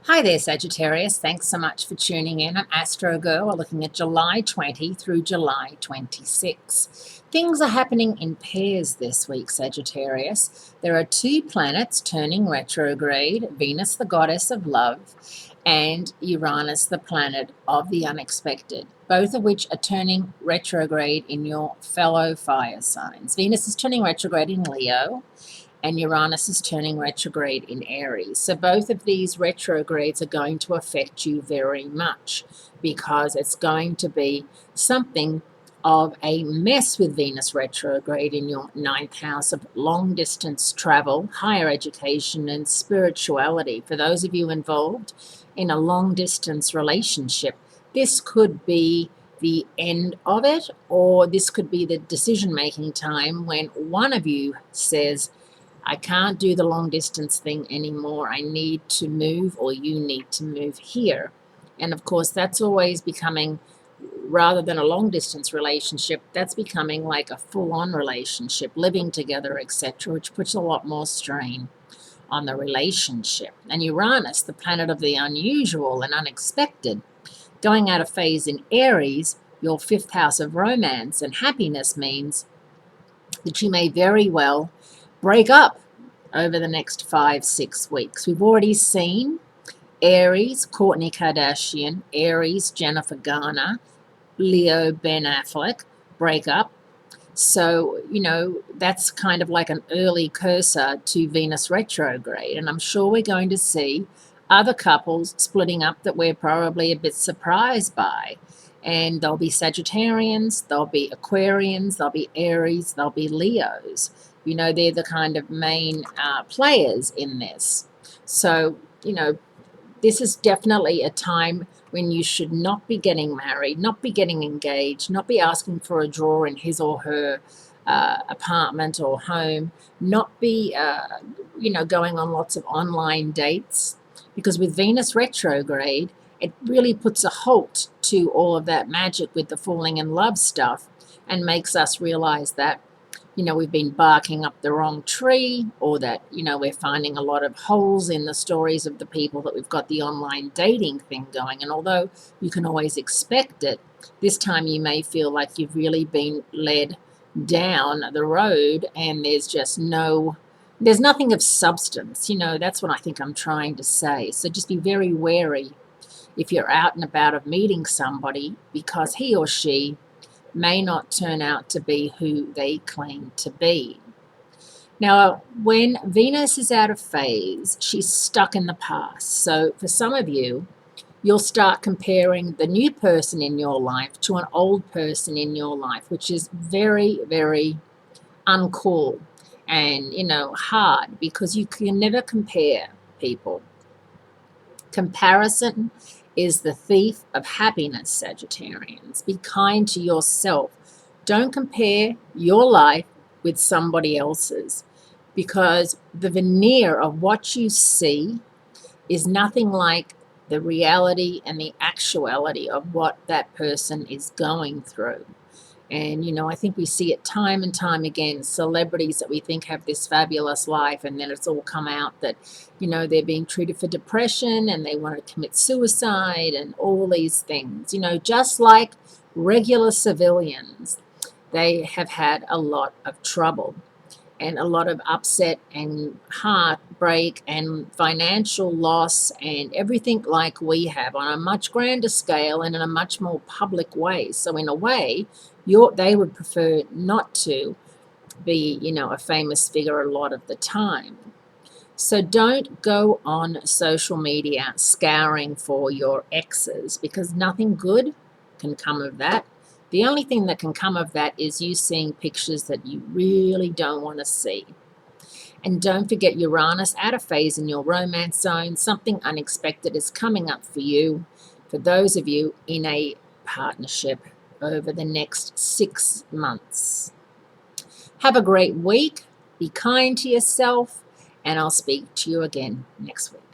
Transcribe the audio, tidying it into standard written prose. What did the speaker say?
Hi there, Sagittarius. Thanks so much for tuning in. I'm Astrogirl. We're looking at July 20 through July 26. Things are happening in pairs this week, Sagittarius. There are two planets turning retrograde, Venus, the goddess of love, and Uranus, the planet of the unexpected, both of which are turning retrograde in your fellow fire signs. Venus is turning retrograde in Leo, and Uranus is turning retrograde in Aries. So both of these retrogrades are going to affect you very much because it's going to be something of a mess with Venus retrograde in your ninth house of long distance travel, higher education, and spirituality. For those of you involved in a long distance relationship, this could be the end of it, or this could be the decision making time when one of you says, I can't do the long distance thing anymore. I need to move, or you need to move here. And of course, that's always becoming, rather than a long distance relationship, that's becoming like a full on relationship, living together, etc., which puts a lot more strain on the relationship. And Uranus, the planet of the unusual and unexpected, going out of phase in Aries, your fifth house of romance and happiness, means that you may very well break up over the next 5-6 weeks. We've already seen Aries, Kourtney Kardashian, Aries, Jennifer Garner, Leo, Ben Affleck break up. So, that's kind of like an early cursor to Venus retrograde. And I'm sure we're going to see other couples splitting up that we're probably a bit surprised by. And there'll be Sagittarians, there'll be Aquarians, there'll be Aries, there'll be Leos. They're the kind of main players in this. So, this is definitely a time when you should not be getting married, not be getting engaged, not be asking for a drawer in his or her apartment or home, not be, going on lots of online dates. Because with Venus retrograde, it really puts a halt to all of that magic with the falling in love stuff and makes us realize that, we've been barking up the wrong tree, or that, we're finding a lot of holes in the stories of the people that we've got the online dating thing going. And although you can always expect it, this time you may feel like you've really been led down the road and there's nothing of substance. That's what I think I'm trying to say. So just be very wary if you're out and about of meeting somebody, because he or she may not turn out to be who they claim to be. Now, when Venus is out of phase, she's stuck in the past. So for some of you, you'll start comparing the new person in your life to an old person in your life, which is very, very uncool and, hard, because you can never compare people. Comparison is the thief of happiness, Sagittarians. Be kind to yourself. Don't compare your life with somebody else's, because the veneer of what you see is nothing like the reality and the actuality of what that person is going through. And, I think we see it time and time again, celebrities that we think have this fabulous life, and then it's all come out that, they're being treated for depression and they want to commit suicide and all these things. Just like regular civilians, they have had a lot of trouble and a lot of upset and heartbreak and financial loss and everything like we have, on a much grander scale and in a much more public way. So in a way, they would prefer not to be, a famous figure a lot of the time. So don't go on social media scouring for your exes, because nothing good can come of that. The only thing that can come of that is you seeing pictures that you really don't want to see. And don't forget Uranus out of phase in your romance zone. Something unexpected is coming up for you, for those of you in a partnership over the next 6 months. Have a great week. Be kind to yourself, and I'll speak to you again next week.